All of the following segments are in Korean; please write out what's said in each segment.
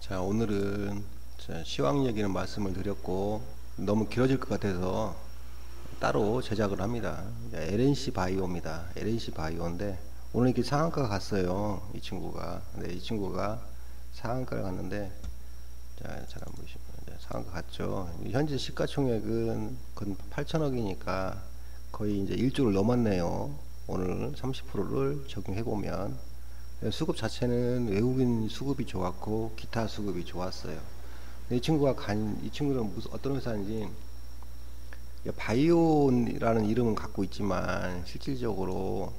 자, 오늘은 시황 얘기는 말씀을 드렸고 너무 길어질 것 같아서 따로 제작을 합니다. LNC 바이오입니다. LNC 바이오인데 오늘 이렇게 상한가가 갔어요. 이 친구가. 이 친구가 상한가를 갔는데, 자, 잘 안 보이시면 상한가 갔죠. 현재 시가총액은 건 8천억이니까 거의 이제 1조를 넘었네요. 오늘 30%를 적용해 보면 수급 자체는 외국인 수급이 좋았고 기타 수급이 좋았어요. 이 친구는 무슨 어떤 회사인지, 바이오라는 이름은 갖고 있지만 실질적으로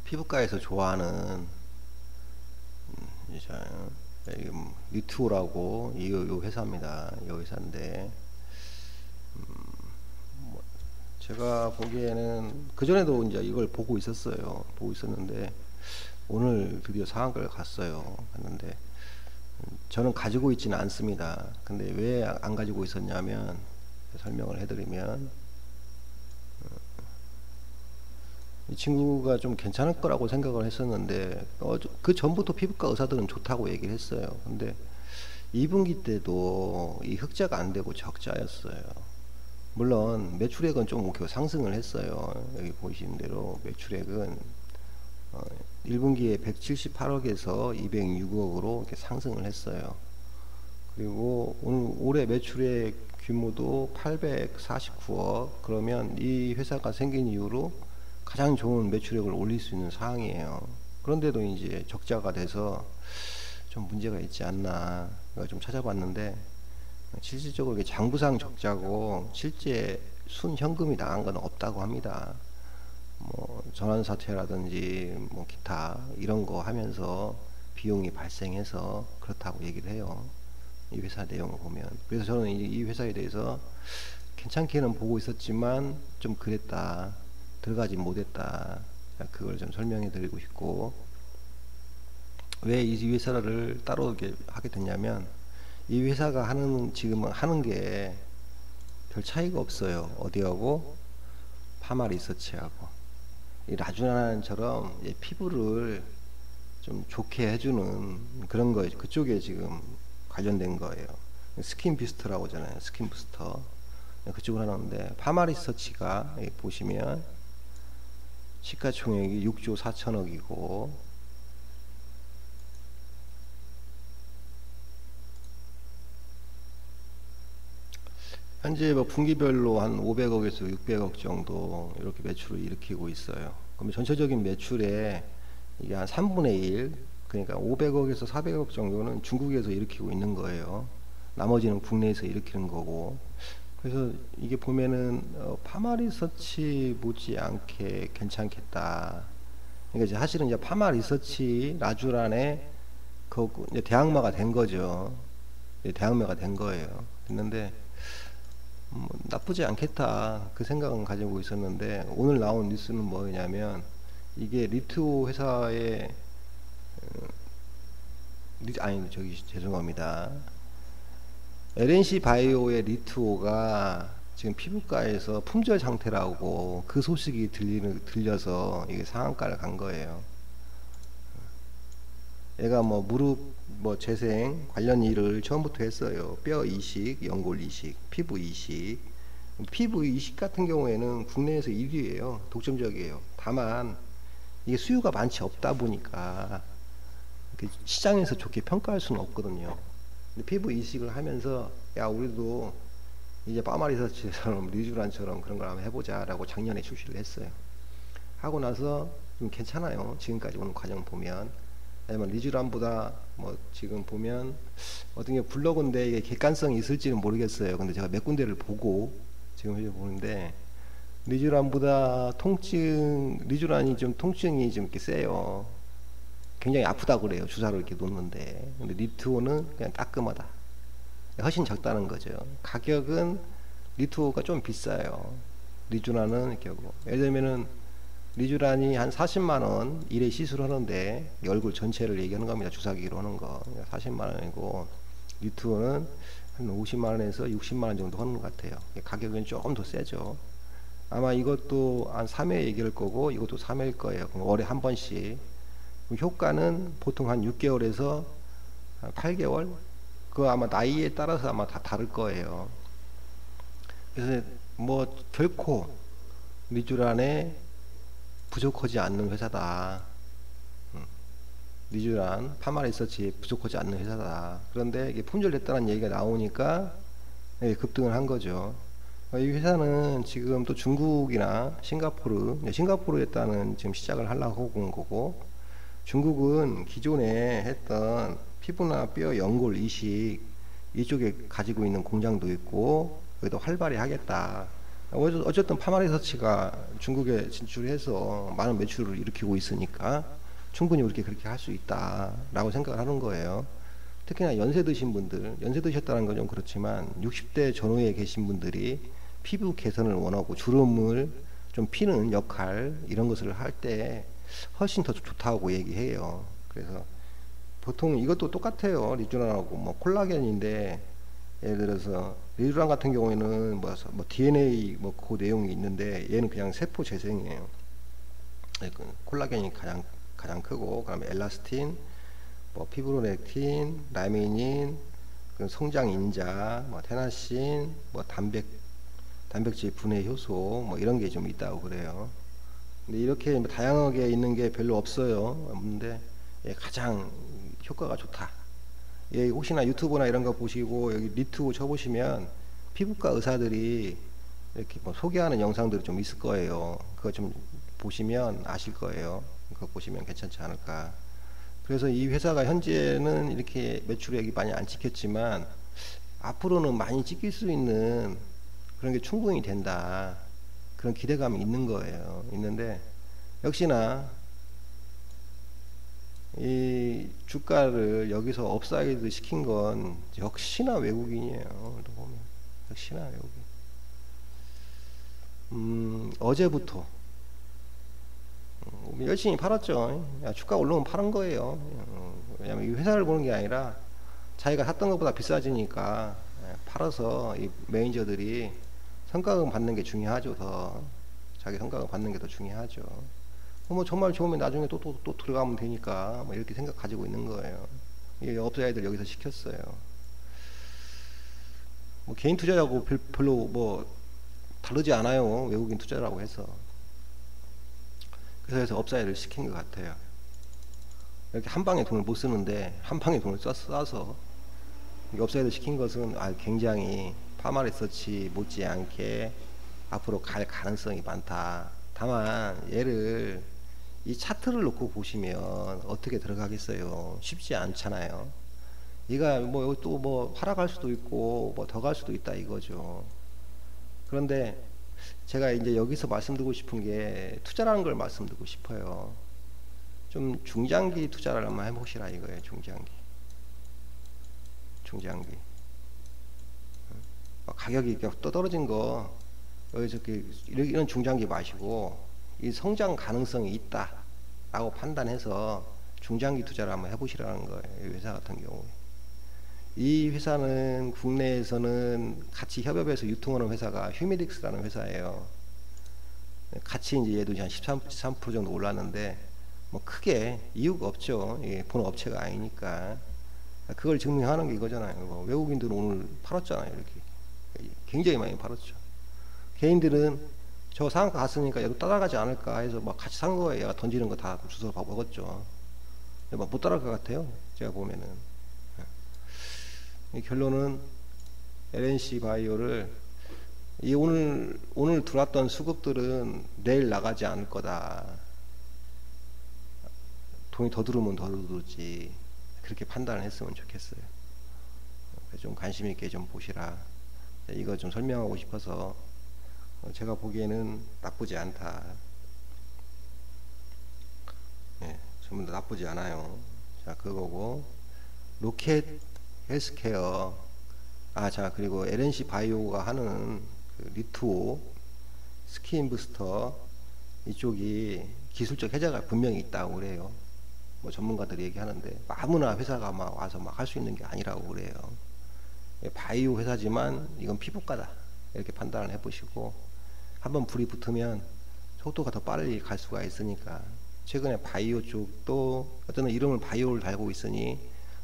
피부과에서 좋아하는 리투오라고 이 회사입니다. 이 회사인데 제가 보기에는 그전에도 이제 이걸 보고 있었어요. 보고 있었는데 오늘 드디어 상한가를 갔는데 저는 가지고 있지는 않습니다. 근데 왜 안 가지고 있었냐면, 설명을 해드리면, 이 친구가 좀 괜찮을 거라고 생각을 했었는데 그 전부터 피부과 의사들은 좋다고 얘기를 했어요. 근데 2분기 때도 이 흑자가 안 되고 적자였어요. 물론 매출액은 좀 상승을 했어요. 여기 보시는 대로 매출액은 1분기에 178억에서 206억으로 이렇게 상승을 했어요. 그리고 올해 매출액 규모도 849억. 그러면 이 회사가 생긴 이후로 가장 좋은 매출액을 올릴 수 있는 상황이에요. 그런데도 이제 적자가 돼서 좀 문제가 있지 않나 좀 찾아봤는데, 실질적으로 장부상 적자고 실제 순현금이 나간 건 없다고 합니다. 뭐 전환사채라든지 뭐 기타 이런 거 하면서 비용이 발생해서 그렇다고 얘기를 해요. 이 회사 내용을 보면. 그래서 저는 이 회사에 대해서 괜찮게는 보고 있었지만 좀 그랬다, 들어가지 못했다, 그걸 좀 설명해 드리고 싶고, 왜 이 회사를 따로 이렇게 하게 됐냐면, 이 회사가 지금 하는 게 별 차이가 없어요. 어디하고? 파마 리서치하고. 이 라주난처럼 피부를 좀 좋게 해주는 그런 거, 그쪽에 지금 관련된 거예요. 스킨 비스트라고 하잖아요. 스킨 부스터. 그쪽을 하는데, 파마 리서치가 보시면 시가총액이 6조 4천억이고 현재 뭐 분기별로 한 500억에서 600억 정도 이렇게 매출을 일으키고 있어요. 그럼 전체적인 매출에 이게 한 3분의 1, 그러니까 500억에서 400억 정도는 중국에서 일으키고 있는 거예요. 나머지는 국내에서 일으키는 거고. 그래서 이게 보면은 파마리서치 못지않게 괜찮겠다. 그러니까 이제 사실은 이제 파마리서치 라주란에 그 이제 대항마가 된 거죠. 대항마가 된 거예요. 됐는데 나쁘지 않겠다, 그 생각은 가지고 있었는데, 오늘 나온 뉴스는 뭐냐면, 이게 리투오 회사의 죄송합니다. LNC 바이오의 리투오가 지금 피부과에서 품절 상태라고 그 소식이 들려서 이게 상한가를 간 거예요. 얘가 뭐 무릎 재생 관련 일을 처음부터 했어요. 뼈 이식, 연골 이식, 피부 이식. 피부 이식 같은 경우에는 국내에서 1위예요. 독점적이에요. 다만 이게 수요가 많지 없다 보니까 시장에서 좋게 평가할 수는 없거든요. 근데 피부 이식을 하면서, 야, 우리도 이제 파마리서치처럼 리쥬란처럼 그런 걸 한번 해보자라고 작년에 출시를 했어요. 하고 나서 좀 괜찮아요. 지금까지 오는 과정 보면. 왜냐면 리쥬란보다 뭐 지금 보면 어떤 게 블로그인데 이게 객관성이 있을지는 모르겠어요. 근데 제가 몇 군데를 보고 지금 보는데, 리쥬란보다 리쥬란이 좀 통증이 좀 이렇게 세요. 굉장히 아프다고 그래요. 주사를 이렇게 놓는데. 근데 리투오는 그냥 따끔하다. 훨씬 적다는 거죠. 가격은 리투오가 좀 비싸요. 리쥬란은 이렇게 하고. 예를 들면은 리쥬란이 한 40만원 1회 시술하는데, 얼굴 전체를 얘기하는 겁니다. 주사기로 하는 거. 40만원이고, 리투어는 한 50만원에서 60만원 정도 하는 것 같아요. 가격은 조금 더 세죠. 아마 이것도 한 3회 얘기할 거고, 이것도 3회일 거예요. 월에 한 번씩. 효과는 보통 한 6개월에서 한 8개월? 그거 아마 나이에 따라서 아마 다 다를 거예요. 그래서 뭐 결코 리쥬란에 부족하지 않는 회사다. 리쥬란 파마리서치에 부족하지 않는 회사다. 그런데 이게 품절됐다는 얘기가 나오니까 급등을 한 거죠. 이 회사는 지금 또 중국이나 싱가포르에다는 지금 시작을 하려고 온 거고, 중국은 기존에 했던 피부나 뼈 연골 이식 이쪽에 가지고 있는 공장도 있고 여기도 활발히 하겠다. 어쨌든 파마리서치가 중국에 진출해서 많은 매출을 일으키고 있으니까 충분히 그렇게 할 수 있다라고 생각을 하는 거예요. 특히나 연세 드신 분들, 연세 드셨다는 건 좀 그렇지만 60대 전후에 계신 분들이 피부 개선을 원하고 주름을 좀 피는 역할 이런 것을 할 때 훨씬 더 좋다고 얘기해요. 그래서 보통 이것도 똑같아요. 리쥬란하고 뭐 콜라겐인데, 예를 들어서 리쥬란 같은 경우에는 뭐 DNA 뭐 그 내용이 있는데 얘는 그냥 세포 재생이에요. 콜라겐이 가장 크고, 그다음에 엘라스틴, 뭐 피브로넥틴, 라미닌, 성장 인자, 뭐 테나신, 뭐 단백질 분해 효소 뭐 이런 게 좀 있다고 그래요. 근데 이렇게 다양하게 있는 게 별로 없어요. 없는데 가장 효과가 좋다. 혹시나 유튜브나 이런 거 보시고 여기 리투 쳐보시면 피부과 의사들이 이렇게 뭐 소개하는 영상들이 좀 있을 거예요. 그거 좀 보시면 아실 거예요. 그거 보시면 괜찮지 않을까. 그래서 이 회사가 현재는 이렇게 매출액이 많이 안 찍혔지만 앞으로는 많이 찍힐 수 있는 그런 게 충분히 된다. 그런 기대감이 있는 거예요. 있는데 역시나 이 주가를 여기서 업사이드 시킨 건 역시나 외국인이에요. 보면 역시나 외국인. 어제부터 열심히 팔았죠. 주가 올라오면 파는 거예요. 왜냐면 이 회사를 보는 게 아니라 자기가 샀던 것보다 비싸지니까 팔아서 이 매니저들이 성과금 받는 게 중요하죠. 더 자기 성과금 받는 게 더 중요하죠. 뭐 정말 좋으면 나중에 또 들어가면 되니까 뭐 이렇게 생각 가지고 있는 거예요. 이 업자애들 여기서 시켰어요. 뭐 개인 투자하고 별로 뭐 다르지 않아요. 외국인 투자라고 해서. 그래서 업자애를 시킨 것 같아요. 이렇게 한 방에 돈을 못 쓰는데 한 방에 돈을 쏴서 업사이드 시킨 것은 굉장히 파마리서치 못지않게 앞으로 갈 가능성이 많다. 다만 얘를 이 차트를 놓고 보시면 어떻게 들어가겠어요? 쉽지 않잖아요. 얘가 뭐 또 뭐 하락할 수도 있고 뭐 더 갈 수도 있다 이거죠. 그런데 제가 이제 여기서 말씀드리고 싶은 게 투자라는 걸 말씀드리고 싶어요. 좀 중장기 투자를 한번 해보시라 이거예요. 중장기. 가격이 또 떨어진 거 여기서 이런 중장기 마시고 이 성장 가능성이 있다라고 판단해서 중장기 투자를 한번 해보시라는 거예요. 이 회사 같은 경우에. 이 회사는 국내에서는 같이 협업해서 유통하는 회사가 휴미딕스라는 회사예요. 같이 이제 얘도 한 13% 정도 올랐는데 뭐 크게 이유가 없죠. 본 업체가 아니니까. 그걸 증명하는 게 이거잖아요. 외국인들은 오늘 팔았잖아요. 이렇게 굉장히 많이 팔았죠. 개인들은 저 상한가 갔으니까 얘도 따라가지 않을까 해서 막 같이 산 거예요. 얘가 던지는 거 다 주워 먹었죠. 막 못 따라갈 것 같아요. 제가 보면은. 결론은 LNC 바이오를 오늘 들어왔던 수급들은 내일 나가지 않을 거다. 돈이 더 들어오면 더 들어오지. 그렇게 판단을 했으면 좋겠어요. 좀 관심 있게 좀 보시라. 이거 좀 설명하고 싶어서 제가 보기에는 나쁘지 않다. 전부 다 나쁘지 않아요. 자, 그거고 로켓 헬스케어. 자, 그리고 LNC 바이오가 하는 그 리투오 스킨 부스터 이쪽이 기술적 혜자가 분명히 있다고 그래요. 뭐 전문가들이 얘기하는데 아무나 회사가 막 와서 막 할 수 있는 게 아니라고 그래요. 바이오 회사지만 이건 피부과다 이렇게 판단을 해보시고 한번 불이 붙으면 속도가 더 빨리 갈 수가 있으니까 최근에 바이오 쪽도 어떤 이름을 바이오를 달고 있으니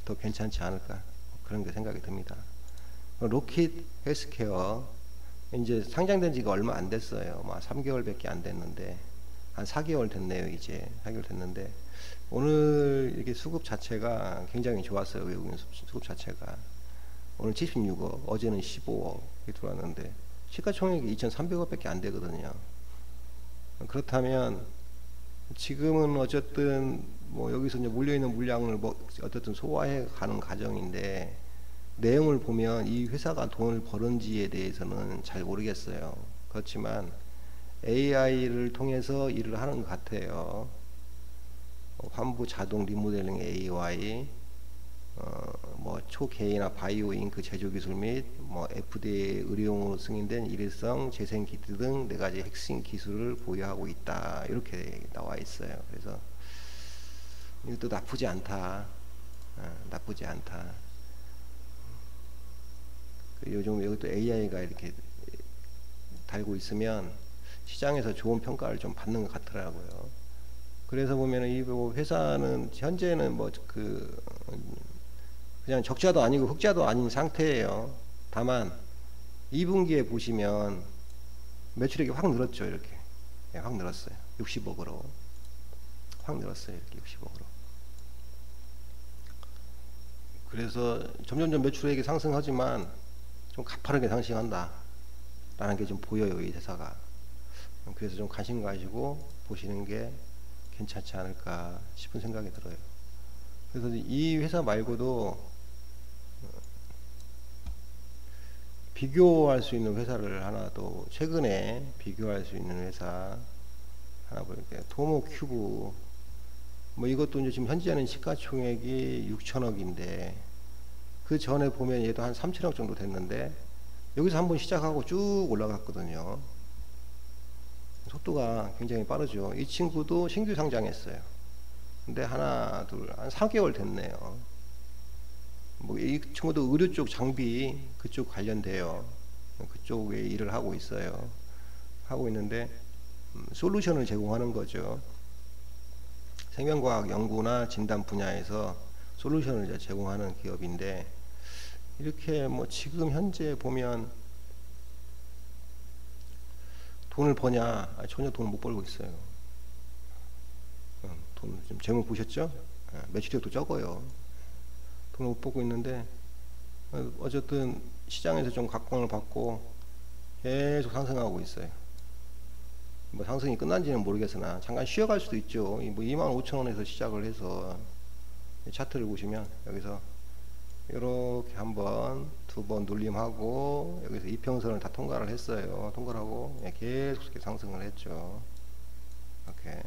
더 괜찮지 않을까 그런 게 생각이 듭니다. 로킷 헬스케어 이제 상장된 지가 얼마 안 됐어요. 3개월밖에 안 됐는데 한 4개월 됐네요. 이제 4개월 됐는데 오늘 이렇게 수급 자체가 굉장히 좋았어요. 외국인 수급 자체가 오늘 76억, 어제는 15억이 들어왔는데 시가총액이 2,300억밖에 안 되거든요. 그렇다면 지금은 어쨌든 여기서 이제 몰려있는 물량을 어쨌든 소화해 가는 과정인데 내용을 보면 이 회사가 돈을 버는지에 대해서는 잘 모르겠어요. 그렇지만 AI를 통해서 일을 하는 것 같아요. 환부 자동 리모델링 AI, 초개인화 바이오 잉크 제조 기술 및 FDA 의료용으로 승인된 일회성 재생 키트 등 4가지 핵심 기술을 보유하고 있다. 이렇게 나와 있어요. 그래서 이것도 나쁘지 않다. 나쁘지 않다. 요즘 이것도 AI가 이렇게 달고 있으면 시장에서 좋은 평가를 좀 받는 것 같더라고요. 그래서 보면은 이 회사는 현재는 그냥 적자도 아니고 흑자도 아닌 상태예요. 다만 2분기에 보시면 매출액이 확 늘었죠. 이렇게 확 늘었어요. 60억으로 확 늘었어요. 이렇게 60억으로. 그래서 점점점 매출액이 상승하지만 좀 가파르게 상승한다 라는 게 좀 보여요. 이 회사가. 그래서 좀 관심 가지고 보시는 게 괜찮지 않을까 싶은 생각이 들어요. 그래서 이 회사 말고도 비교할 수 있는 회사를 하나 더 최근에 비교할 수 있는 회사 하나 볼게요. 토모큐브. 이것도 이제 지금 현재는 시가총액이 6천억인데 그 전에 보면 얘도 한 3천억 정도 됐는데 여기서 한번 시작하고 쭉 올라갔거든요. 속도가 굉장히 빠르죠. 이 친구도 신규 상장했어요. 근데 하나, 둘, 한 4개월 됐네요. 이 친구도 의료 쪽 장비 그쪽 관련돼요. 그쪽에 일을 하고 있어요. 하고 있는데 솔루션을 제공하는 거죠. 생명과학 연구나 진단 분야에서 솔루션을 이제 제공하는 기업인데 이렇게 지금 현재 보면 돈을 버냐? 전혀 돈을 못 벌고 있어요. 돈 지금 재무 보셨죠? 매출액도 적어요. 돈을 못 벌고 있는데 어쨌든 시장에서 좀 각광을 받고 계속 상승하고 있어요. 상승이 끝난지는 모르겠으나 잠깐 쉬어갈 수도 있죠. 25,000원에서 시작을 해서 차트를 보시면 여기서 이렇게 두 번 눌림하고 여기서 이평선을 다 통과를 했어요. 통과를 하고 계속 이렇게 상승을 했죠. 이렇게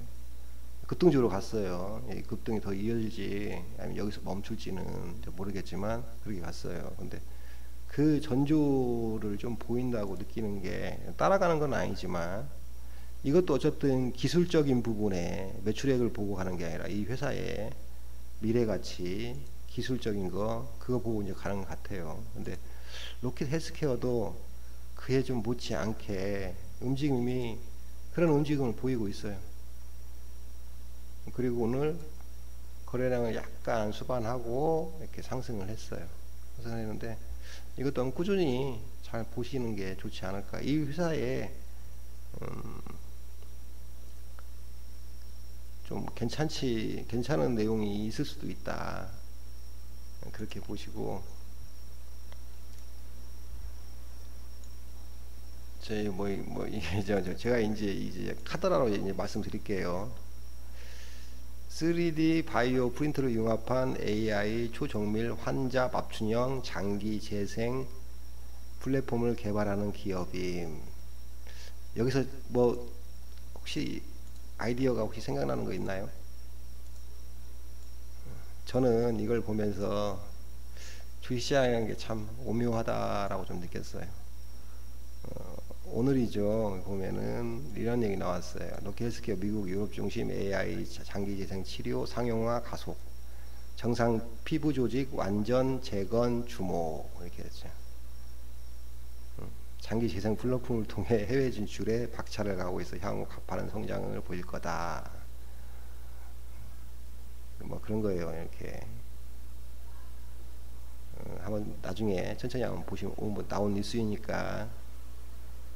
급등주로 갔어요. 이 급등이 더 이어질지 아니면 여기서 멈출지는 모르겠지만 그렇게 갔어요. 근데 그 전조를 좀 보인다고 느끼는 게 따라가는 건 아니지만 이것도 어쨌든 기술적인 부분에 매출액을 보고 가는 게 아니라 이 회사의 미래가치 기술적인 그거 보고 이제 가는 것 같아요. 근데 로켓 헬스케어도 그에 좀 못지않게 그런 움직임을 보이고 있어요. 그리고 오늘 거래량을 약간 수반하고 이렇게 상승을 했어요. 상승했는데 이것도 꾸준히 잘 보시는 게 좋지 않을까. 이 회사에 좀 괜찮은 내용이 있을 수도 있다. 그렇게 보시고 제가 이제 카더라로 이제 말씀드릴게요. 3D 바이오 프린터를 융합한 AI 초정밀 환자 맞춤형 장기 재생 플랫폼을 개발하는 기업임. 여기서 혹시 아이디어가 혹시 생각나는 거 있나요? 저는 이걸 보면서 주식시장이라는 게 참 오묘하다라고 좀 느꼈어요. 오늘이죠. 보면은 이런 얘기 나왔어요. 로켓 헬스케어 미국 유럽 중심 AI 장기 재생 치료 상용화 가속, 정상 피부 조직 완전 재건 주목 이렇게 했죠. 장기 재생 플랫폼을 통해 해외 진출에 박차를 가고 있어 향후 가파른 성장을 보일 거다. 그런 거예요. 이렇게 한번 나중에 천천히 한번 보시면 뭐 나온 뉴스이니까.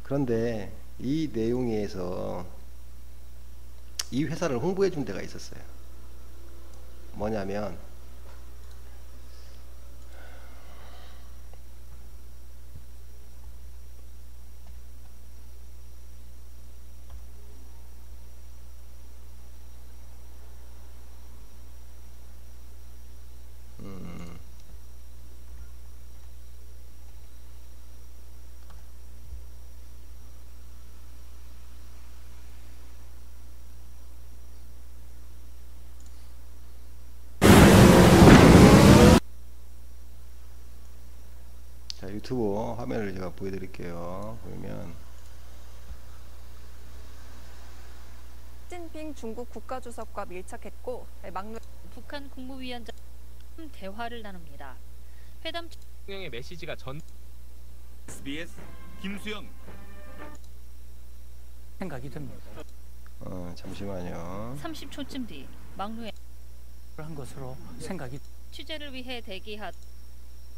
그런데 이 내용에서 이 회사를 홍보해 준 데가 있었어요. 뭐냐면 자, 유튜브 화면을 제가 보여드릴게요. 보면 시진핑 중국 국가주석과 밀착했고 막루 북한 국무위원장 대화를 나눕니다. 회담 대통령의 메시지가 전 SBS 김수영 생각이 듭니다. 잠시만요. 30초쯤 뒤 막루에 한 것으로 생각이 취재를 위해 대기하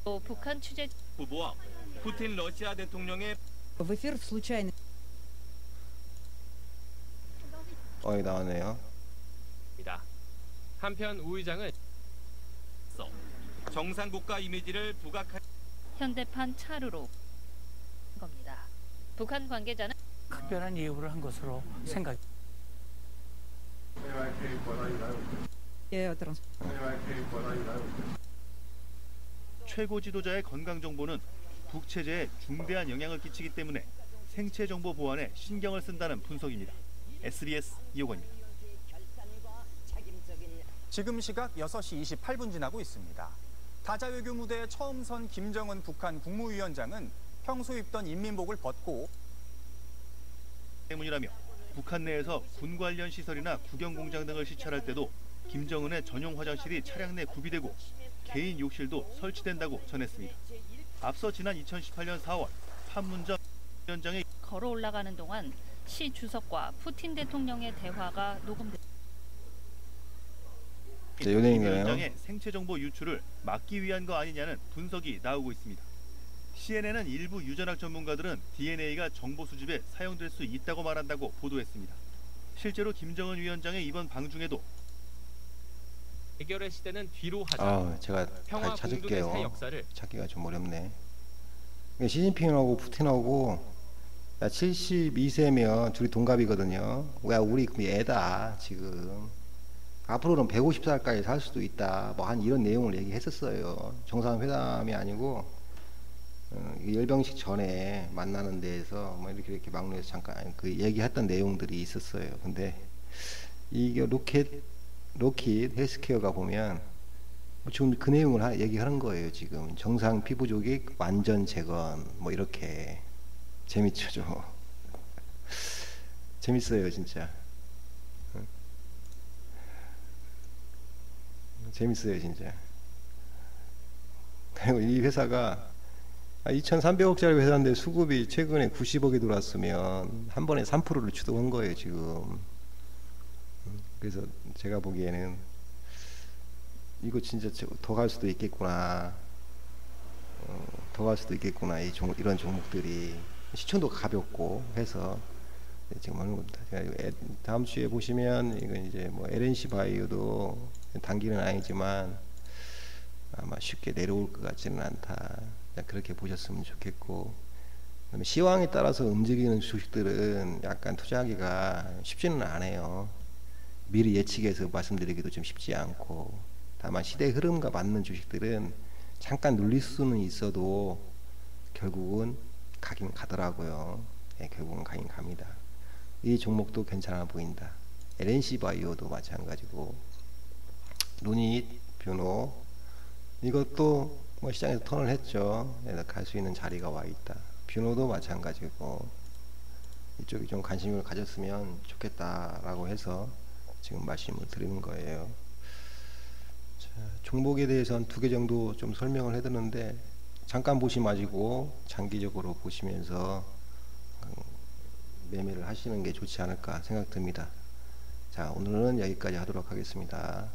또 북한 취재 후보와 푸틴 러시아 대통령의 В эфир случайно. 여기 나왔네요. 입니다. 한편 우 의장은 정상국가 이미지를 부각한 현대판 차르로 겁니다. 북한 관계자는 특별한 예우를 한 것으로 생각이 최고 지도자의 건강 정보는 국체제에 중대한 영향을 끼치기 때문에 생체 정보 보안에 신경을 쓴다는 분석입니다. SBS 이호건입니다. 지금 시각 6시 28분 지나고 있습니다. 다자 외교 무대에 처음 선 김정은 북한 국무위원장은 평소 입던 인민복을 벗고 때문이라며 북한 내에서 군 관련 시설이나 국영 공장 등을 시찰할 때도 김정은의 전용 화장실이 차량 내 구비되고 개인 욕실도 설치된다고 전했습니다. 앞서 지난 2018년 4월 판문점 위원장의 걸어 올라가는 동안 시 주석과 푸틴 대통령의 대화가 녹음됐습니다. 네, 김 위원장의 생체 정보 유출을 막기 위한 거 아니냐는 분석이 나오고 있습니다. CNN은 일부 유전학 전문가들은 DNA가 정보 수집에 사용될 수 있다고 말한다고 보도했습니다. 실제로 김정은 위원장의 이번 방중에도 해결의 시대는 뒤로 하자. 제가 평화 다시 공동의 찾을게요. 새 역사를 찾기가 좀 어렵네. 시진핑하고 푸틴하고 72세면 둘이 동갑이거든요. 야, 우리 애다 지금. 앞으로는 150살까지 살 수도 있다. 뭐 한 이런 내용을 얘기했었어요. 정상회담이 아니고 열병식 전에 만나는 데에서 뭐 이렇게 막루에서 잠깐 그 얘기했던 내용들이 있었어요. 근데 이게 로킷 헬스케어가 보면 지금 그 내용을 얘기하는 거예요. 지금 정상 피부 조직 완전 재건 뭐 이렇게. 재밌죠 좀. 재밌어요 진짜. 재밌어요 진짜. 그리고 이 회사가 2,300억짜리 회사인데 수급이 최근에 90억이 들어왔으면 한 번에 3%를 추동한 거예요 지금. 그래서 제가 보기에는 이거 진짜 더 갈 수도 있겠구나. 더 갈 수도 있겠구나. 이런 종목들이 시총도 가볍고 해서 지금 하는 겁니다. 다음 주에 보시면 이건 이제 뭐 LNC 바이오도 단기는 아니지만 아마 쉽게 내려올 것 같지는 않다. 그렇게 보셨으면 좋겠고, 그다음에 시황에 따라서 움직이는 주식들은 약간 투자하기가 쉽지는 않아요. 미리 예측해서 말씀드리기도 좀 쉽지 않고, 다만 시대 흐름과 맞는 주식들은 잠깐 눌릴 수는 있어도 결국은 가긴 가더라고요. 결국은 가긴 갑니다. 이 종목도 괜찮아 보인다. LNC 바이오도 마찬가지고, 루닛, 뷰노 이것도 뭐 시장에서 턴을 했죠. 갈 수 있는 자리가 와 있다. 뷰노도 마찬가지고, 이쪽이 좀 관심을 가졌으면 좋겠다라고 해서 지금 말씀을 드리는 거예요. 자, 종목에 대해서는 2개 정도 좀 설명을 해드렸는데 잠깐 보시 마시고 장기적으로 보시면서 매매를 하시는 게 좋지 않을까 생각됩니다. 자, 오늘은 여기까지 하도록 하겠습니다.